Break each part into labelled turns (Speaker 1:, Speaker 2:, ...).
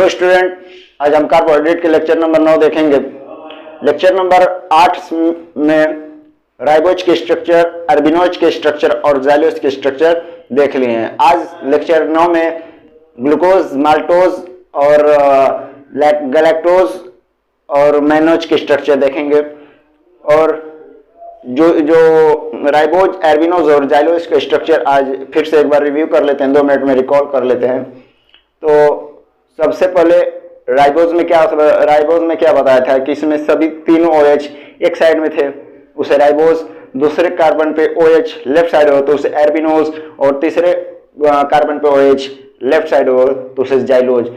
Speaker 1: Hello student, आज हम carbohydrate के लेक्चर नंबर 9 देखेंगे। लेक्चर नंबर 8 में राइबोज के स्ट्रक्चर, अरबिनोज के स्ट्रक्चर और जाइलोज के स्ट्रक्चर देख लिए हैं। आज लेक्चर 9 में ग्लूकोज, माल्टोज और गैलेक्टोज और मैनोज के स्ट्रक्चर देखेंगे। और जो राइबोज, अरबिनोज और जाइलोज के स्ट्रक्चर आज फिर से एक बार रिव्यू कर लेते हैं, 2 मिनट में रिकॉल कर लेते हैं। तो सबसे पहले राइबोज में क्या बताया था कि इसमें सभी तीनों OH एक साइड में थे, उसे राइबोज। दूसरे कार्बन पे OH लेफ्ट साइड हो तो उसे अरबिनोज, और तीसरे कार्बन पे OH लेफ्ट साइड हो तो उसे जाइलोज।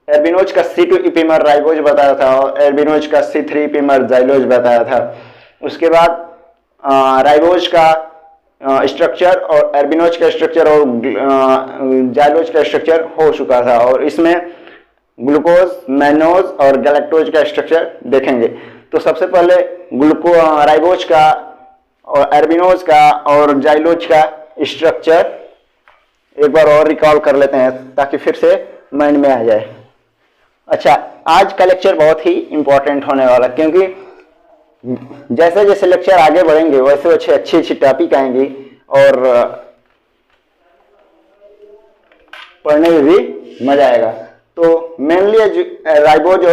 Speaker 1: अरबिनोज का C2 इपीमर राइबोज बताया था और अरबिनोज का C3 इपीमर जाइलोज बताया था। उसके बाद राइबोज का स्ट्रक्चर और अरबिनोज का स्ट्रक्चर और जाइलोज का स्ट्रक्चर हो चुका था, और इसमें ग्लूकोज, मैनोज और गैलेक्टोज का स्ट्रक्चर देखेंगे। तो सबसे पहले राइबोज का और अरबिनोज का और जाइलोज का स्ट्रक्चर एक बार और रिकॉल कर लेते हैं ताकि फिर से माइंड में आ जाए। अच्छा, आज का लेक्चर बहुत ही इंपॉर्टेंट होने वाला, क्योंकि जैसे जैसे लेक्चर आगे बढ़ेंगे वैसे वैसे अच्छी अच्छी टॉपिक आएंगी और पढ़ने में भी मजा आएगा। तो मेनली राइबोज,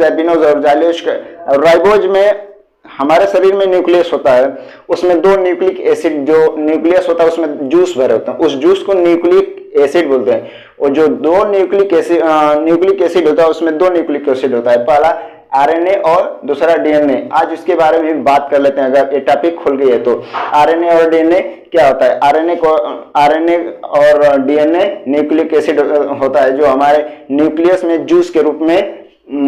Speaker 1: अरबिनोज और जाइलोज का। राइबोज में हमारे शरीर में न्यूक्लियस होता है, उसमें 2 न्यूक्लिक एसिड, जो न्यूक्लियस होता है उसमें जूस भरे होते हैं, उस जूस को न्यूक्लिक एसिड बोलते हैं। और जो 2 न्यूक्लिक एसिड होता है उसमें 2 न्यूक्लिक एसिड होता है, पहला RNA और दूसरा DNA। आज इसके बारे में बात कर लेते हैं, अगर ये टॉपिक खुल गई है तो। RNA और DNA क्या होता है? RNA और DNA न्यूक्लिक एसिड होता है जो हमारे न्यूक्लियस में जूस के रूप में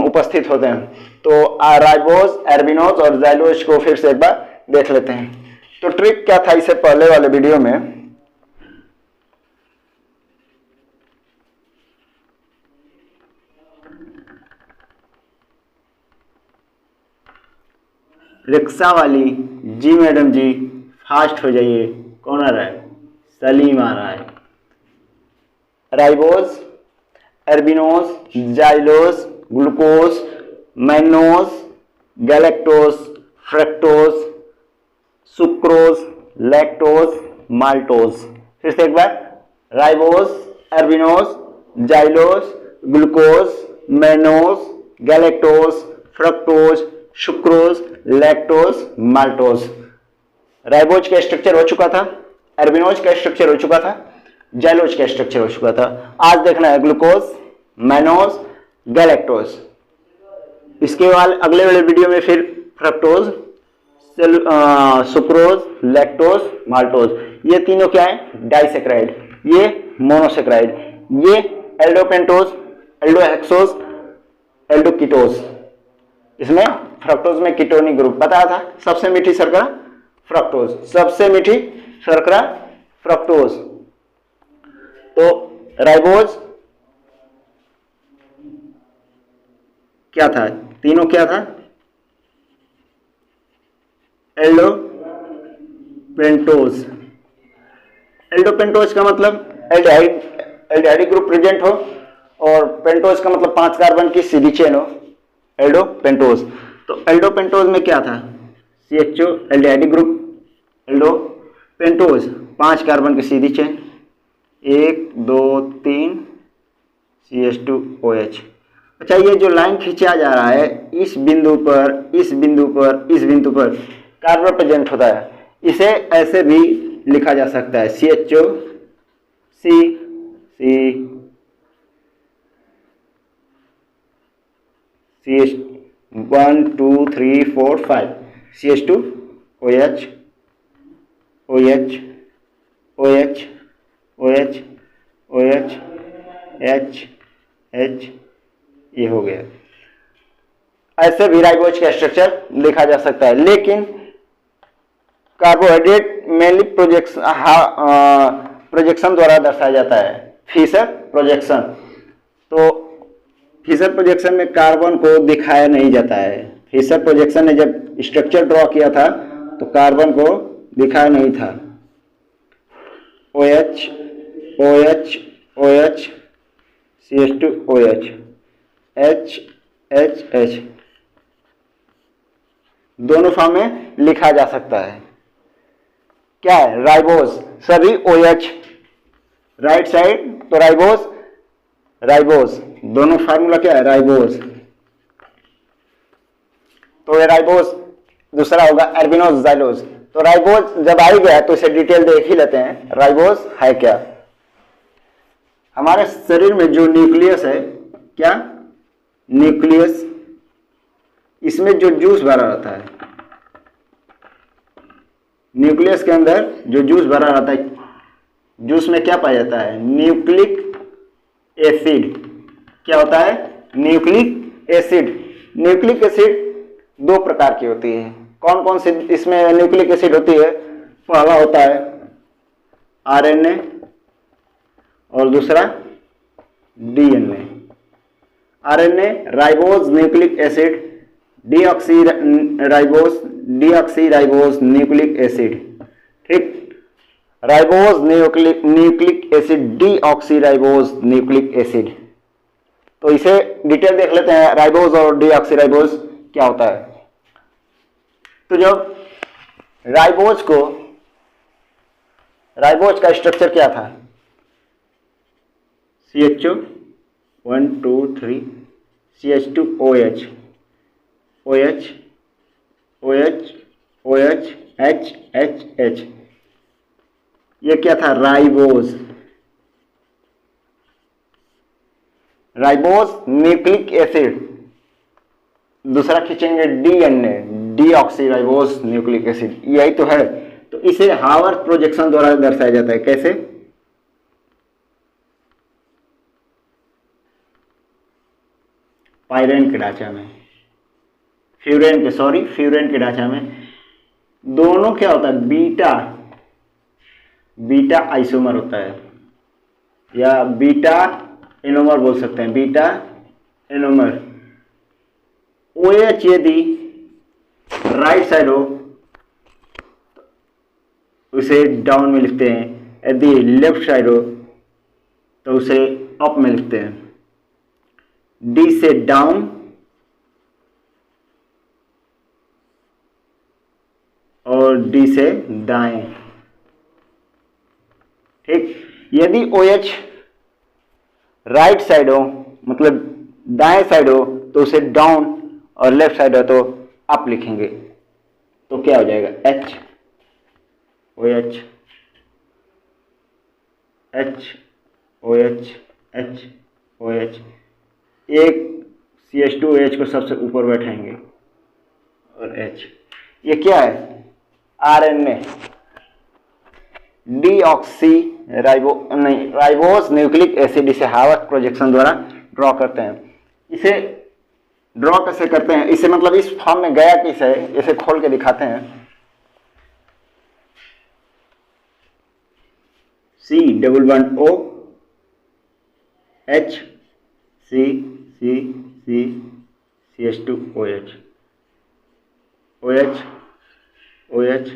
Speaker 1: उपस्थित होते हैं। तो राइबोज, अरबिनोज और जाइलोज को फिर से एक बार देख लेते हैं। तो ट्रिक क्या था इससे पहले वाले वीडियो में, रिक्शा वाली जी मैडम जी फास्ट हो जाइए। कौन आ रहा है? सलीम आ रहा है। Ribose, arabinose, xylose, glucose, mannose, galactose, fructose, sucrose, lactose, maltose. फिर से एक बार, ribose, arabinose, xylose, glucose, mannose, galactose, fructose, sucrose, lactose, maltose. Ribose का स्ट्रक्चर हो चुका था, अरबिनोज का स्ट्रक्चर हो चुका था, जाइलोज का स्ट्रक्चर हो चुका था। आज देखना है ग्लूकोज, मैनोज, गैलेक्टोज। इसके बाद अगले वाले वीडियो में फिर फ्रक्टोज, सुक्रोज, लैक्टोज, माल्टोज। ये तीनों क्या है? डाइसेक्राइड, ये मोनोसेक्राइड, ये एल्डोपेंटोज, एल्डोहेक्सोज, एल्डोकीटोज। इसमें फ्रक्टोज में कीटोनिक ग्रुप बताया था। सबसे मीठी शर्करा फ्रक्टोज, सबसे मीठी शर्करा फ्रक्टोज। तो राइबोज क्या था? तीनों क्या था? एल्डोपेंटोज। एल्डोपेंटोज का मतलब एल्डिहाइड ग्रुप प्रेजेंट हो, और पेंटोज का मतलब 5 कार्बन की सीधी चेन हो, एल्डोपेंटोज। तो एल्डोपेंटोज में क्या था? CHO एल्डिहाइड ग्रुप, एल्डोपेंटोज 5 कार्बन की सीधी चेन, 1 2 3 CH2OH। अच्छा, ये जो लाइन खींचा जा रहा है, इस बिंदु पर, इस बिंदु पर, इस बिंदु पर कार्बन प्रेजेंट होता है। इसे ऐसे भी लिखा जा सकता है, CHO CH1 2 3 4 5 CH2OH, OH, OH, OH, OH, H, H, ये हो गया। ऐसे भी राइबोज का स्ट्रक्चर लिखा जा सकता है, लेकिन कार्बोहाइड्रेट मेनली प्रोजेक्शन द्वारा दर्शाया जाता है, फिशर प्रोजेक्शन। तो फिशर प्रोजेक्शन में कार्बन को दिखाया नहीं जाता है। फिशर प्रोजेक्शन ने जब स्ट्रक्चर ड्रॉ किया था तो कार्बन को दिखाया नहीं था। OH, OH, OH CH2OH HHH दोनों फॉर्म में लिखा जा सकता है। क्या है? राइबोज, सभी OH राइट साइड, तो राइबोज दोनों फार्मूला क्या है? राइबोज। तो ये राइबोज, दूसरा होगा एल्बिनोज जाइलोज। तो राइबोज जब आ ही गया तो इसे डिटेल देख ही लेते हैं, राइबोज है क्या। हमारे शरीर में जो न्यूक्लियस है, क्या न्यूक्लियस, इसमें जो जूस भरा रहता है, न्यूक्लियस के अंदर जो जूस भरा रहता है, जूस में क्या पाया जाता है? Nucleic acid. क्या होता है? Nucleic acid. न्यूक्लिक एसिड दो प्रकार की होती है। कौन कौन सी इसमें न्यूक्लिक एसिड होती है? पहला होता है आरएनए और दूसरा DNA. RNA ribose nucleic acid, deoxyribose nucleic acid. ठीक, ribose nucleic acid, deoxyribose nucleic acid. तो इसे डिटेल देख लेते हैं, राइबोज और डीऑक्सी राइबोज क्या होता है। तो जब राइबोज का स्ट्रक्चर क्या था? CHO 1 2 3 CH2OH OH OH OH HHH, ये क्या था? Ribose nucleic acid. दूसरा खींचेंगे DNA, deoxy ribose nucleic acid, यही तो है। तो इसे हावर्थ प्रोजेक्शन द्वारा दर्शाया जाता है। कैसे? पाइरेन के ढांचा में, फ्यूरेन के ढांचा में दोनों क्या होता है? बीटा आइसोमर होता है, या बीटा एनोमर बोल सकते हैं, बीटा एनोमर। OH यदि राइट साइड हो उसे डाउन में लिखते हैं, यदि लेफ्ट साइड हो तो उसे अप में लिखते हैं। D से डाउन और D से दाएं। ठीक, यदि OH राइट साइड हो, मतलब दाएं साइड हो, तो उसे डाउन, और लेफ्ट साइड हो तो अप लिखेंगे। तो क्या हो जाएगा? OH एक CH2OH को सबसे ऊपर बैठाएंगे और H। ये क्या है? RNA, deoxy ribose nucleic acid. इसे हावर्थ प्रोजेक्शन द्वारा ड्रॉ करते हैं। इसे ड्रॉ कैसे करते हैं? इसे मतलब इस फॉर्म में गया किसे, इसे खोल के दिखाते हैं। C++O H C CH2OH OH OH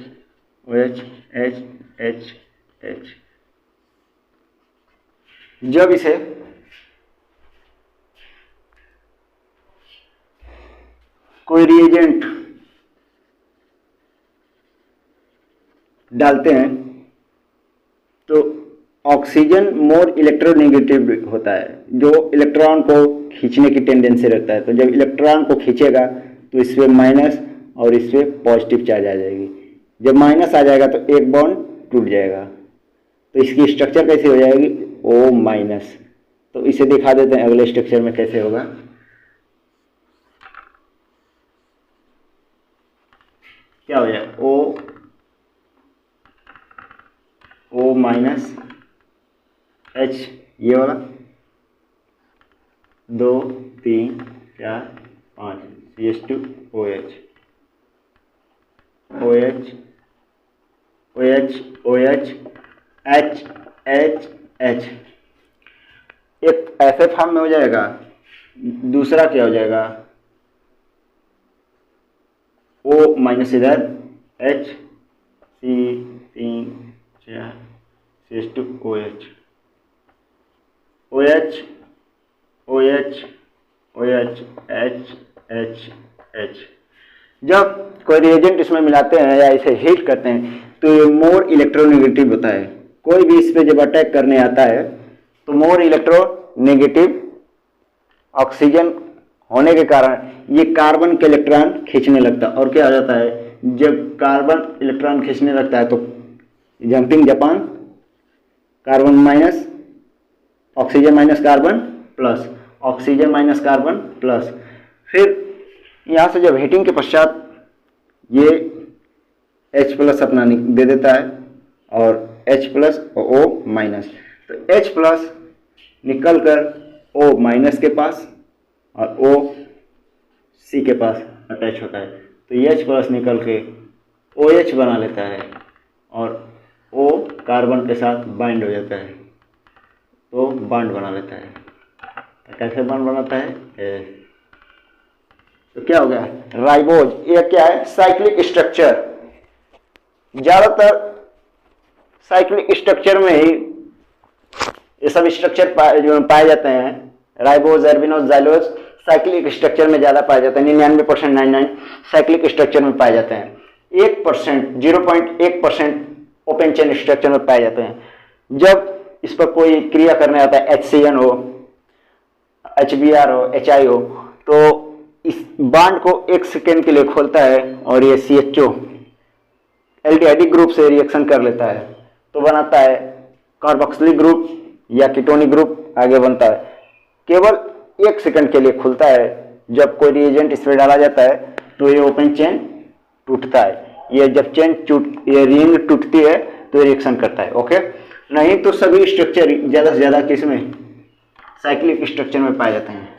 Speaker 1: OH H जब इसे कोई रिएजेंट डालते हैं तो ऑक्सीजन मोर इलेक्ट्रोनेगेटिव होता है, जो इलेक्ट्रॉन को खींचने की टेंडेंसी रखता है। तो जब इलेक्ट्रॉन को खींचेगा तो इसमें माइनस और इसमें पॉजिटिव चार्ज आ जाएगी। जब माइनस आ जाएगा तो एक बॉन्ड टूट जाएगा। तो इसकी स्ट्रक्चर कैसे हो जाएगी? O-। तो इसे दिखा देते हैं अगले स्ट्रक्चर में कैसे होगा। क्या हो जाएगा? O- H, ये वाला 2 3 4 5 CH2OH OH H एक ऐसे फॉर्म में हो जाएगा। दूसरा क्या हो जाएगा? O- इधर H C 3 4 CH2OH OH OH OH H H। जब कोई रिएजेंट इसमें मिलाते हैं या इसे हीट करते हैं तो ये मोर इलेक्ट्रोनेगेटिव होता है। कोई भी इस पे जब अटैक करने आता है तो मोर इलेक्ट्रोनेगेटिव ऑक्सीजन होने के कारण ये कार्बन के इलेक्ट्रॉन खींचने लगता है। और क्या हो जाता है, जब कार्बन इलेक्ट्रॉन खींचने लगता है तो jumping Japan, carbon minus oxygen minus carbon plus, oxygen minus carbon plus. फिर यहाँ से जब हीटिंग के पश्चात ये H प्लस अपना दे देता है और H प्लस और O माइनस, तो H प्लस निकल कर O माइनस के पास और O C के पास अटैच होता है, तो ये H प्लस निकल के OH बना लेता है और O कार्बन के साथ बाइंड हो जाता है, तो बॉन्ड बना लेता है। तो कैसे बॉन्ड बनाता है, तो क्या हो गया राइबोज। ये क्या है, साइक्लिक स्ट्रक्चर। ज्यादातर साइक्लिक स्ट्रक्चर में ही ये सब स्ट्रक्चर पाए जाते हैं। Ribose, arabinose, xylose cyclic structure में ज्यादा पाए जाते हैं। 99% 99 साइक्लिक स्ट्रक्चर में पाए जाते हैं। 1% 0.1% ओपन चेन स्ट्रक्चर में पाए जाते हैं। जब इस पर कोई क्रिया करने आता है, HCN हो, HBr हो, HI हो, तो इस बॉन्ड को 1 सेकेंड के लिए खोलता है और ये CHO एल्डिहाइडिक ग्रुप से रिएक्शन कर लेता है, तो बनाता है कार्बोक्सिलिक ग्रुप या कीटोनिक ग्रुप आगे बनता है। केवल 1 सेकंड के लिए खुलता है। जब कोई रिएजेंट इस पर डाला जाता है तो ये ओपन चेन टूटता है। ये जब ये रिंग टूटती है तो रिएक्शन करता है। ओके, नहीं तो सभी स्ट्रक्चर ज्यादा से ज्यादा किसमें, साइक्लिक स्ट्रक्चर में पाए जाते हैं।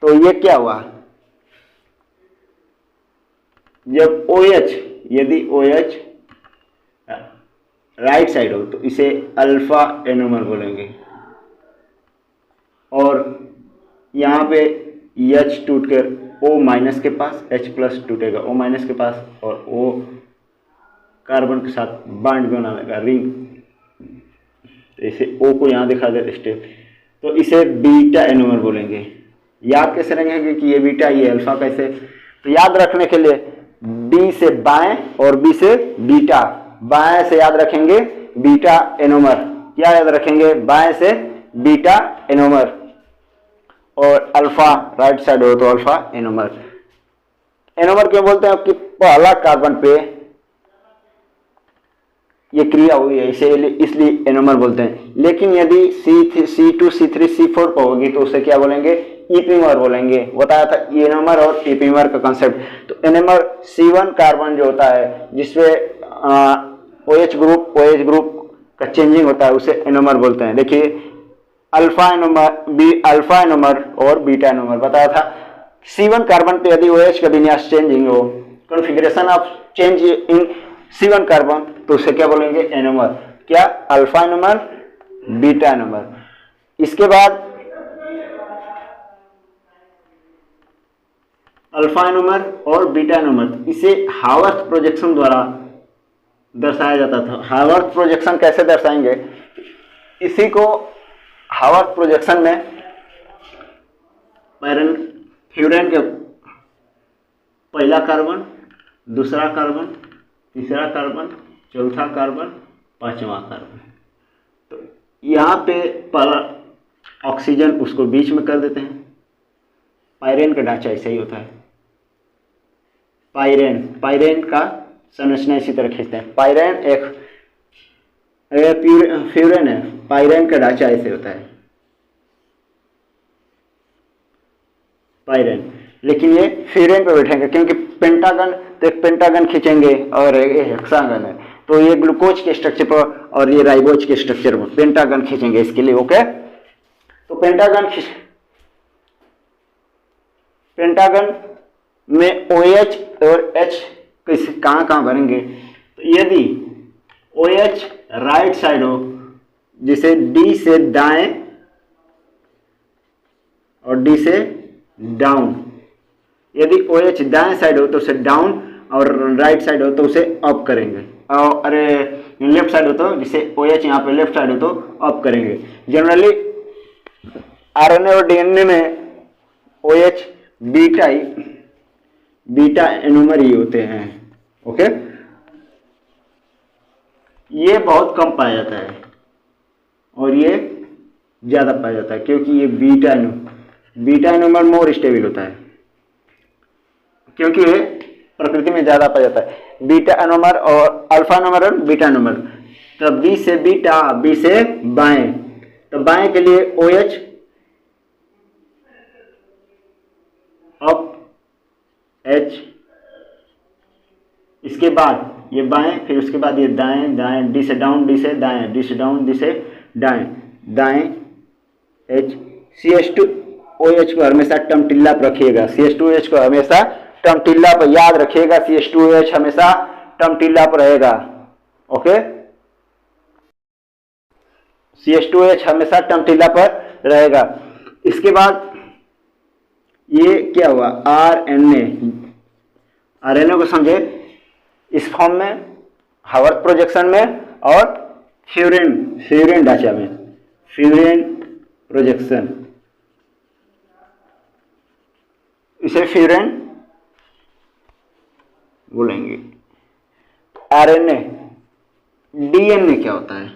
Speaker 1: तो ये क्या हुआ, जब OH, यदि OH राइट साइड हो तो इसे अल्फा एनोमर बोलेंगे, और यहाँ पे H टूटकर O माइनस के पास, H प्लस टूटेगा O माइनस के पास और O कार्बन के साथ बॉन्ड बना लेगा, रिंग। तो इसे O को यहाँ दिखा दे स्टेप, तो इसे बीटा एनोमर बोलेंगे। याद कैसे रखेंगे कि ये बीटा ये अल्फा कैसे, तो याद रखने के लिए B से बाएं और B से बीटा। बाएं से याद रखेंगे बीटा एनोमर, क्या याद रखेंगे, बाएं से बीटा एनोमर, और अल्फा राइट साइड हो तो अल्फा एनोमर। एनोमर क्यों बोलते हैं कि पहला कार्बन पे ये क्रिया हुई है, इसे इसलिए एनोमर बोलते हैं। लेकिन यदि C2 C3 C4 पर होगी तो उसे क्या बोलेंगे, ईपीमर बोलेंगे। बताया था एनोमर और ईपीमर का कंसेप्ट। तो एनोमर C1 कार्बन जो होता है जिसमें OH ग्रुप का चेंजिंग होता है उसे एनोमर बोलते हैं। देखिए अल्फा एनोमर और बीटा एनोमर बताया था। C1 कार्बन पे यदि OH का विन्यास चेंजिंग हो, configuration of change in C1 carbon, तो उसे क्या बोलेंगे, एनोमर। क्या, अल्फा एनोमर, बीटा एनोमर। इसके बाद अल्फा एनोमर और बीटा एनोमर, इसे हावर्थ प्रोजेक्शन द्वारा दर्शाया जाता था। हावर्थ प्रोजेक्शन कैसे दर्शाएंगे, इसी को हावर्थ प्रोजेक्शन में फ्यूरेन के पहला कार्बन, दूसरा कार्बन, तीसरा कार्बन, चौथा कार्बन, पांचवा कार्बन, तो यहाँ पे पहला ऑक्सीजन उसको बीच में कर देते हैं। पाइरेन का ढांचा ऐसा ही होता है। पाइरेन का संरचना इसी तरह खींचते हैं। पाइरेन एक फ्यूरेन है, पाइरेन का ढांचा ऐसे होता है पाइरेन। लेकिन ये फ्यूरेन पे बैठेंगे क्योंकि पेंटागन, तो एक पेंटागन खींचेंगे और एक हेक्सागन है, तो ये ग्लूकोज के स्ट्रक्चर पर और ये राइबोज के स्ट्रक्चर पर पेंटागन खींचेंगे इसके लिए। ओके, तो पेंटागन में OH और H कहाँ भरेंगे, तो यदि OH राइट साइड हो, जिसे D से दाएं और D से डाउन, यदि OH दाएं साइड हो तो उसे डाउन और राइट साइड हो तो उसे अप करेंगे, और अरे लेफ्ट साइड हो तो जिसे OH यहाँ पे लेफ्ट साइड हो तो अप करेंगे। जनरली आरएनए और डीएनए में OH बीटा एनोमर ही होते हैं। ओके, ये बहुत कम पाया जाता है और ये ज्यादा पाया जाता है, क्योंकि ये बीटा एनोमर मोर स्टेबल होता है, क्योंकि ये प्रकृति में ज्यादा पाया जाता है। बीटा एनोमर और अल्फा एनोमर और बीटा एनोमर। तो बी से बीटा, बी से बाएं, तो बाएं के लिए OH अप H, इसके बाद ये बाएं, फिर उसके बाद ये दाएं, दाएं, डी से डाउन, डी से दाएं, डी से डाउन, डी से दाएं, दाएं H। CH2OH को हमेशा टमटिल्ला पर रखिएगा, CH2OH को हमेशा टमटिल्ला पर याद रखिएगा, CH2OH हमेशा टमटिल्ला पर रहेगा। ओके, CH2OH हमेशा टमटिल्ला पर रहेगा। इसके बाद ये क्या हुआ, आरएनए को समझे इस फॉर्म में, हावर्थ प्रोजेक्शन में और फ्यूरिन ढांचा में, फ्यूरिन प्रोजेक्शन, इसे फ्यूरिन बोलेंगे। आरएनए, डीएनए क्या होता है,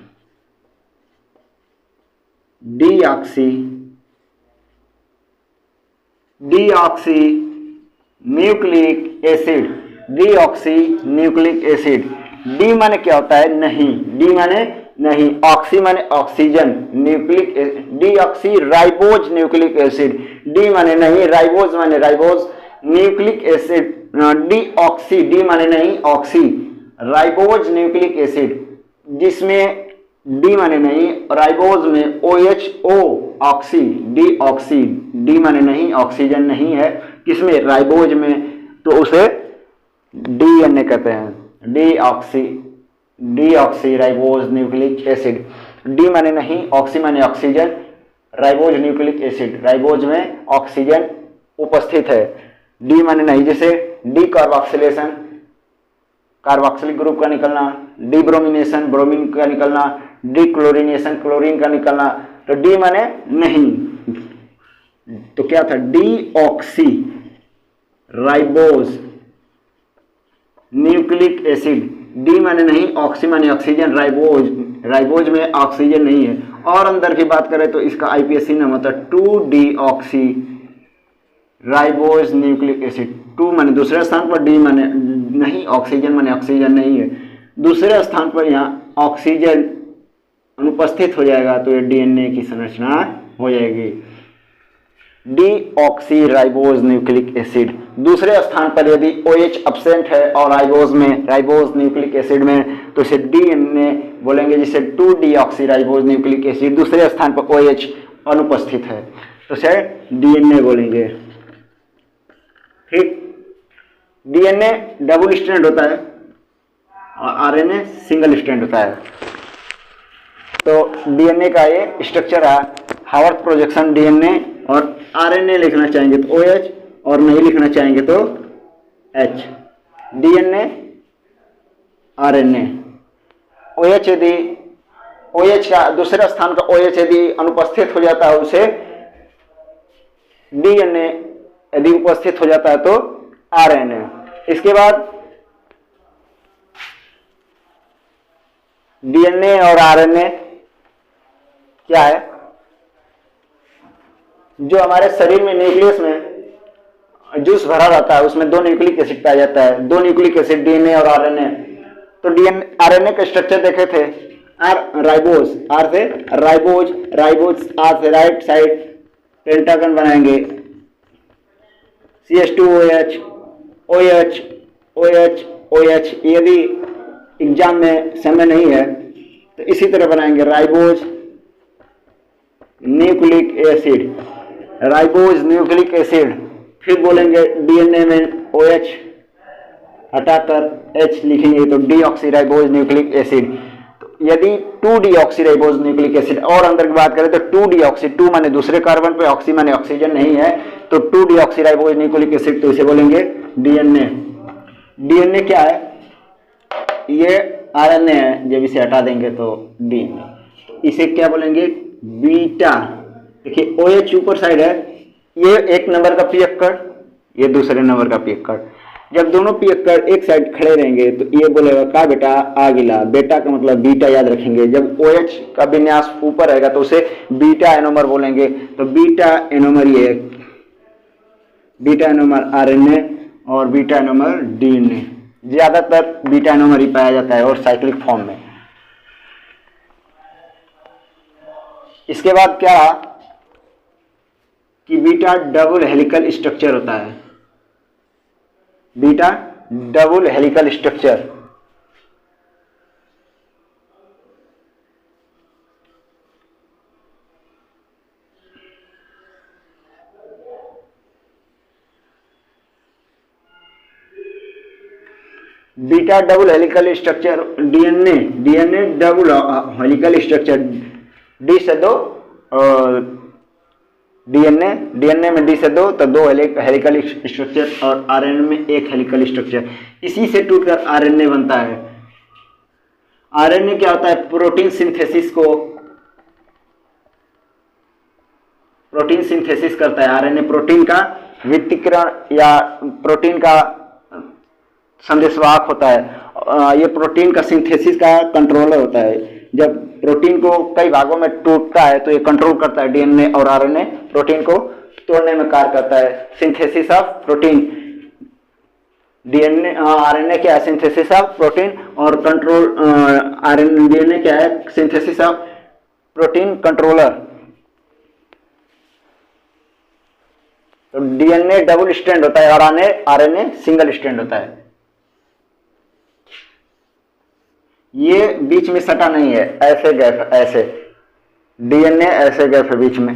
Speaker 1: deoxy nucleic acid, deoxy nucleic acid. D माने क्या होता है, नहीं, डी माने नहीं, ऑक्सी माने oxygen, nucleic, deoxy ribose nucleic acid, D माने नहीं, राइबोज माने ribose nucleic acid, deoxy, D माने नहीं, ऑक्सी, राइबोज न्यूक्लिक एसिड, जिसमें डी माने नहीं, राइबोज में OHO oxy, D oxy, D माने नहीं, ऑक्सीजन नहीं है, किसमें, राइबोज में, तो उसे डीएनए कहते हैं, deoxy ribose nucleic acid. D माने नहीं, ऑक्सी माने oxygen, ribose nucleic acid, ribose में ऑक्सीजन उपस्थित है। डी माने नहीं, जैसे डी कार्बोक्सिलेशन, कार्बोक्सिलिक ग्रुप का निकलना, डी ब्रोमिनेशन, ब्रोमीन का निकलना, डी क्लोरिनेशन, क्लोरीन का निकलना, तो डी माने नहीं, तो क्या था, D oxy ribose nucleic acid, D माने नहीं, ऑक्सी माने ऑक्सीजन, राइबोज में ऑक्सीजन नहीं है। और अंदर की बात करें तो इसका आईपीएसी नाम होता है 2-डीऑक्सी राइबोज न्यूक्लिक एसिड। 2 माने दूसरे स्थान पर, डी माने नहीं, ऑक्सीजन माने ऑक्सीजन नहीं है, दूसरे स्थान पर यहाँ ऑक्सीजन अनुपस्थित हो जाएगा, तो ये डीएनए की संरचना हो जाएगी, डीऑक्सी राइबोज न्यूक्लिक एसिड। दूसरे स्थान पर यदि OH एब्सेंट है और राइबोज न्यूक्लिक एसिड में, तो इसे डीएनए बोलेंगे, जिसे 2-डीऑक्सी राइबोज न्यूक्लिक एसिड। दूसरे स्थान पर OH अनुपस्थित है तो इसे डीएनए बोलेंगे। ठीक, डीएनए डबल स्ट्रैंड होता है और आरएनए सिंगल स्ट्रैंड होता है। तो डीएनए का ये स्ट्रक्चर है, हावर्थ प्रोजेक्शन डीएनए, और आरएनए लिखना चाहेंगे तो OH और नहीं लिखना चाहेंगे तो H। डीएनए, आरएनए, OH यदि OH का दूसरे स्थान का OH यदि अनुपस्थित हो जाता है, उसे डीएनए यदि उपस्थित हो जाता है तो आरएनए। इसके बाद डीएनए और आरएनए क्या है, जो हमारे शरीर में न्यूक्लियस में जूस भरा रहता है, उसमें 2 न्यूक्लिक एसिड पाया जाता है, 2 न्यूक्लिक एसिड, डीएनए और आरएनए। तो डीएनए आरएनए का स्ट्रक्चर देखे थे, राइबोज, आर से राइबोज, आर से राइट साइड पेंटागन बनाएंगे, CH2OH, OH, OH, OH। यदि एग्जाम में समय नहीं है तो इसी तरह बनाएंगे, ribose nucleic acid, ribose nucleic acid. फिर बोलेंगे डीएनए में OH हटाकर H लिखेंगे तो डीऑक्सीराइबोज न्यूक्लिक एसिड। तो यदि 2-डीऑक्सीराइबोज न्यूक्लिक एसिड, और अंदर की बात करें तो 2-डीऑक्सी, 2 माने दूसरे कार्बन पे, ऑक्सी माने ऑक्सीजन नहीं है, तो 2-डीऑक्सीराइबोज न्यूक्लिक एसिड, तो इसे बोलेंगे डीएनए। डीएनए क्या है, ये आरएनए है, जब इसे हटा देंगे तो डीएनए। इसे क्या बोलेंगे, बीटा देखिए OH ऊपर साइड है, ये एक नंबर का पी एक्कड़, ये दूसरे नंबर का पी एक्कड़। जब दोनों पी एक्कड़ एक साइड खड़े रहेंगे तो ये बोलेगा का बेटा आ गिला, बेटा का मतलब बीटा याद रखेंगे। जब OH का विन्यास ऊपर रहेगा तो उसे बीटा एनोमर बोलेंगे। तो बीटा एनोमर ये बीटा एनोमर RNA और बीटा एनोमर DNA, ज्यादातर बीटा एनोमर ही पाया जाता है और साइक्लिक फॉर्म में। इसके बाद क्या कि बीटा डबल हेलिकल स्ट्रक्चर होता है, beta double helical structure. Beta double helical structure DNA double helical structure, D से दो और डीएनए में डी से तो दो हेलिकल स्ट्रक्चर और आरएनए में एक हेलिकल स्ट्रक्चर। इसी से टूटकर आरएनए बनता है। आरएनए क्या होता है? प्रोटीन सिंथेसिस करता है। आरएनए प्रोटीन का वित्तीकरण या प्रोटीन का संदेशवाहक होता है। ये प्रोटीन का सिंथेसिस का कंट्रोलर होता है। जब प्रोटीन को कई भागों में टूटता है तो ये कंट्रोल करता है। डीएनए और आरएनए प्रोटीन को तोड़ने में कार्य करता है। Synthesis of protein, DNA RNA क्या है? सिंथेसिस ऑफ प्रोटीन और कंट्रोल आरएनए डीएनए क्या है? Synthesis of protein controller. तो डीएनए डबल स्ट्रैंड होता है और आरएनए सिंगल स्ट्रैंड होता है। ये बीच में सटा नहीं है, ऐसे गैप, ऐसे डीएनए ऐसे गैप है बीच में।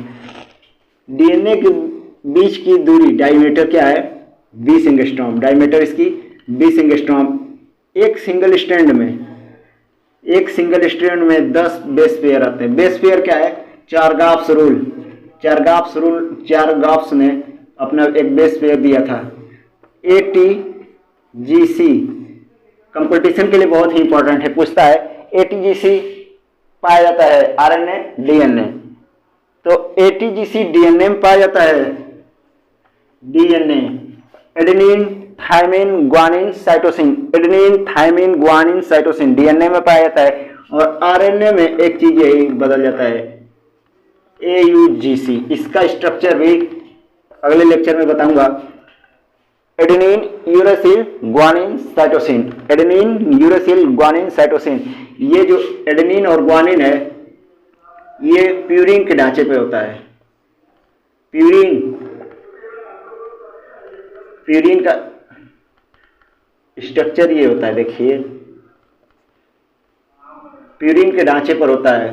Speaker 1: डीएनए के बीच की दूरी डायमीटर क्या है? 20 एंगस्ट्रॉम। डायमीटर इसकी 20 एंगस्ट्रॉम। एक सिंगल स्ट्रैंड में 10 बेस पेयर आते हैं। बेस पेयर क्या है? चारगाफ्स रूल। चारगाफ्स ने अपना एक बेस पेयर दिया था। ATGC कंपटीशन के लिए बहुत ही इंपॉर्टेंट है, पूछता है। ATGC पाया जाता है आरएनए डीएनए। तो ATGC डीएनए में पाया जाता है। DNA adenine thymine guanine cytosine, adenine thymine guanine cytosine DNA में पाया जाता है। और आरएनए में एक चीज यही बदल जाता है, AUGC। इसका स्ट्रक्चर भी अगले लेक्चर में बताऊंगा। Adenine uracil guanine cytosine, adenine uracil guanine cytosine. ये जो एडेनिन और ग्वानिन है ये प्यूरिन के ढांचे पे होता है। प्यूरिन का स्ट्रक्चर ये होता है, देखिए प्यूरिन के ढांचे पर होता है।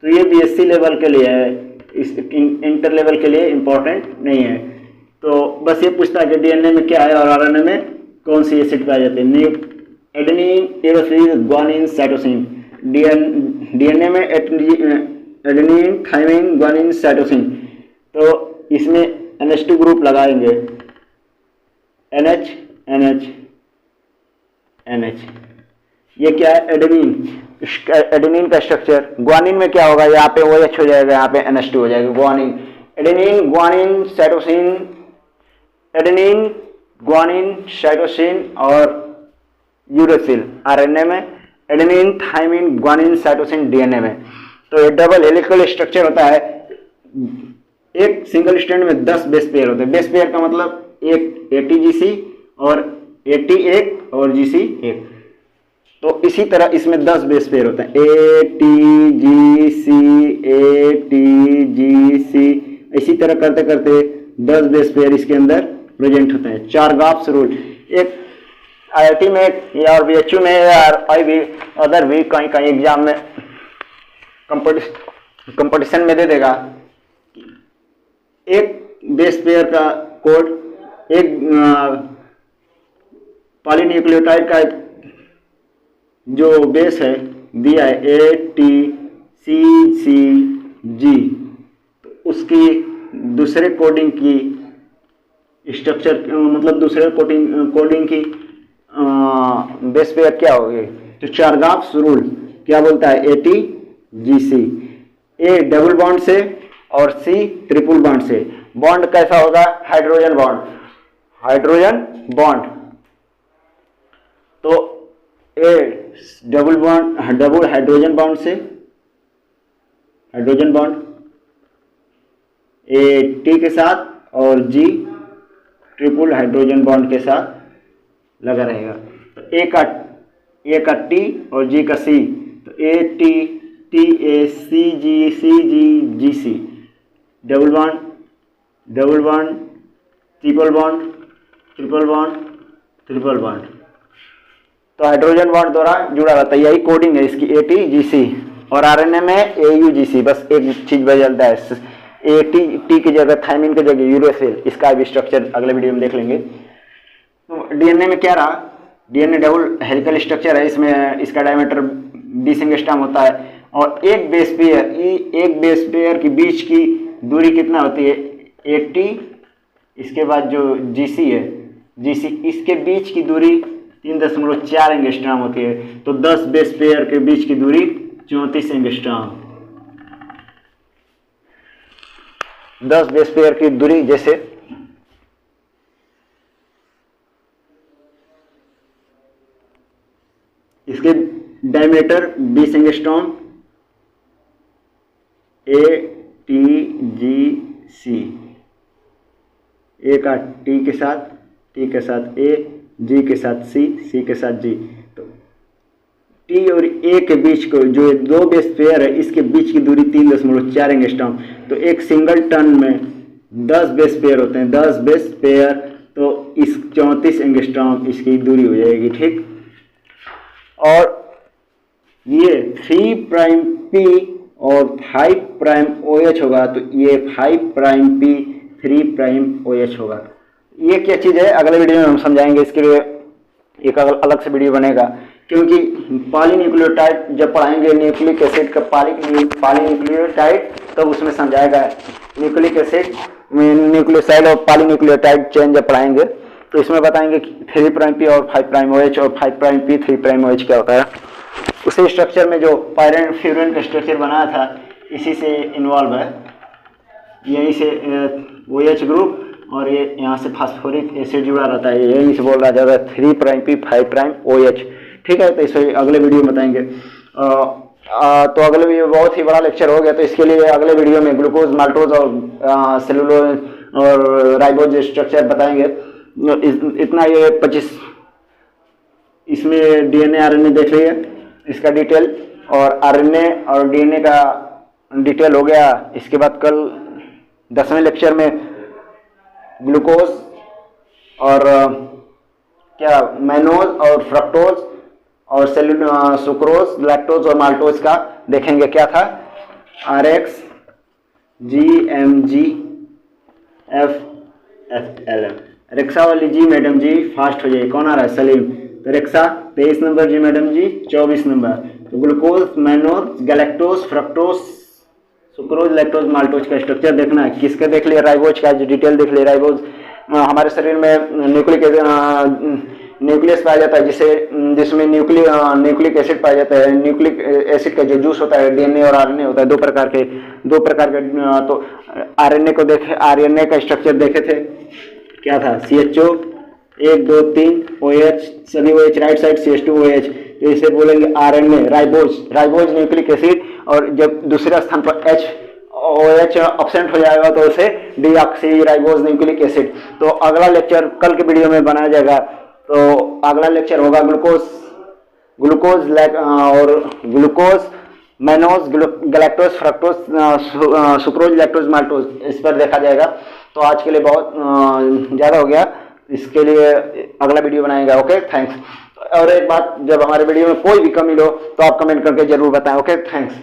Speaker 1: तो ये BSc लेवल के लिए है, इस इंटर लेवल के लिए इंपॉर्टेंट नहीं है। तो बस ये पूछता है कि डीएनए में क्या है और आरएनए में कौन सी एसिड पाए जाते हैं। Adenine uracil guanine cytosine, DNA में एडेनिन थायमिन ग्वानिन साइटोसिन। तो इसमें NH2 ग्रुप लगाएंगे, NH। ये क्या है? एडेनिन का स्ट्रक्चर। ग्वानिन में क्या होगा? यहाँ पे OH हो जाएगा, यहाँ पे NH2 हो जाएगा। Guanine, adenine guanine cytosine, adenine guanine cytosine और यूरेसिल आरएनए में, adenine thymine guanine cytosine DNA में। तो ये डबल हेलिकल स्ट्रक्चर होता है। एक सिंगल स्ट्रैंड में 10 बेस पेयर होते हैं। बेस पेयर का मतलब एक ATGC और AT एक और GC एक। तो इसी तरह इसमें 10 बेस पेयर होते हैं, ATGC। इसी तरह करते करते 10 बेस पेयर इसके अंदर प्रेजेंट होते हैं। चारगाफ्स रूल एक IIT में या और BHU में या अदर भी कहीं एग्जाम में कंपटीशन में दे देगा। एक बेस पेयर का कोड, एक पॉलीन्यूक्लियोटाइड का जो बेस है दिया है ATCCG, तो उसकी दूसरे कोडिंग की स्ट्रक्चर मतलब दूसरे कोडिंग की बेस पेयर क्या होगी? तो चारगाफ्स रूल क्या बोलता है? GC। A डबल बॉन्ड से और C ट्रिपल बॉन्ड से। बॉन्ड कैसा होगा? Hydrogen bond, hydrogen bond. तो A double bond, double hydrogen bond से, हाइड्रोजन बॉन्ड A T के साथ और G ट्रिपल हाइड्रोजन बॉन्ड के साथ लगा रहेगा। तो A का T और G का C, तो A T T A C G C G G C। Double bond, double bond, triple bond, triple bond, triple bond. तो हाइड्रोजन बॉन्ड द्वारा जुड़ा रहता है, यही कोडिंग है इसकी ATGC। और RNA में AUGC, बस एक चीज बदलता है, टी की जगह थायमिन की जगह यूरेसिल। इसका भी स्ट्रक्चर अगले वीडियो में देख लेंगे। तो डीएनए में क्या रहा? डीएनए डबल हेलिकल स्ट्रक्चर है, इसमें इसका डायमीटर 20 एंगस्ट्रॉम होता है और एक बेस पेयर के बीच की दूरी कितना होती है? 80। इसके बाद जो GC है, GC इसके बीच की दूरी 3.4 एंगस्ट्रॉम होती है। तो 10 बेस पेयर के बीच की दूरी 34 एंगस्ट्रॉम। 10 बेस पेयर की दूरी, जैसे इसके डायमीटर 20 एंगस्ट्रॉम, ATGC। ए का T के साथ A, G के साथ C के साथ G। तो T और A के बीच को जो दो बेस पेयर है, इसके बीच की दूरी 3.4 एंगस्ट्रॉम। तो एक सिंगल टन में 10 बेस पेयर होते हैं, 10 बेस पेयर, तो इस 34 एंगस्ट्रॉम इसकी दूरी हो जाएगी, ठीक। और ये 3 प्राइम P और 5 प्राइम OH होगा, तो ये 5 प्राइम P 3 प्राइम OH होगा। ये क्या चीज़ है, अगले वीडियो में हम समझाएंगे, इसके लिए एक अलग से वीडियो बनेगा। क्योंकि पॉलीन्यूक्लियोटाइड जब पढ़ाएंगे न्यूक्लिक एसिड का पॉलीन्यूक्लियोटाइड, तब उसमें समझाएगा न्यूक्लिक एसिड में न्यूक्लियोसाइड और पॉलीन्यूक्लियोटाइड चेन जब पढ़ाएंगे, तो इसमें बताएंगे कि 3 प्राइम P और 5 प्राइम OH और 5 प्राइम P 3 प्राइम OH क्या होता है। उसी स्ट्रक्चर में जो पायरेन फ्यूरिन का स्ट्रक्चर बनाया था, इसी से इन्वॉल्व है, यहीं से OH ग्रुप और ये यहाँ से फास्फोरिक एसिड जुड़ा रहता है, यहीं से बोल रहा जाता है 3 प्राइम P 5 प्राइम OH, ठीक है। तो इसे अगले वीडियो में बताएंगे। तो अगले वीडियो बहुत ही बड़ा लेक्चर हो गया, तो इसके लिए अगले वीडियो में ग्लूकोज, माल्टोज और सेलुलोज और राइबोज स्ट्रक्चर बताएंगे। इतना ये 25, इसमें DNA RNA देख लिए इसका डिटेल, और RNA और DNA का डिटेल हो गया। इसके बाद कल 10वें लेक्चर में ग्लूकोज और क्या मैनोज और फ्रक्टोज और सुक्रोज, लैक्टोज और माल्टोज का देखेंगे क्या था, RX GMG FLM। रिक्शा वाली जी मैडम जी फास्ट हो जाइए, कौन आ रहा है? सलीम। तो रिक्शा 23 नंबर जी मैडम जी 24 नंबर। तो glucose, mannose, galactose, fructose, sucrose, lactose, maltose का स्ट्रक्चर देखना है। किसके देख लिया? राइबोज का जो डिटेल देख लिया। राइबोज हमारे शरीर में न्यूक्लियस पाया जाता है, जिसमें न्यूक्लिक एसिड पाया जाता है। न्यूक्लिक एसिड का जो जूस होता है, DNA और RNA होता है, दो प्रकार के। तो RNA को देखे, RNA का स्ट्रक्चर देखे थे, क्या था? CHO 1 2 3 OH, सभी OH right side, CH2 OH। तो इसे बोलेंगे RNA, राइबोज न्यूक्लिक एसिड। और जब दूसरे स्थान पर OH एब्सेंट हो जाएगा तो उसे डीऑक्सी राइबोज न्यूक्लिक एसिड। तो अगला लेक्चर कल के वीडियो में बनाया जाएगा। तो अगला लेक्चर होगा glucose mannose, galactose, fructose, sucrose, lactose, maltose, इस पर देखा जाएगा। तो आज के लिए बहुत ज़्यादा हो गया, इसके लिए अगला वीडियो बनाएगा। Okay, thanks. और एक बात, जब हमारे वीडियो में कोई भी कमी हो तो आप कमेंट करके जरूर बताएं। Okay, thanks.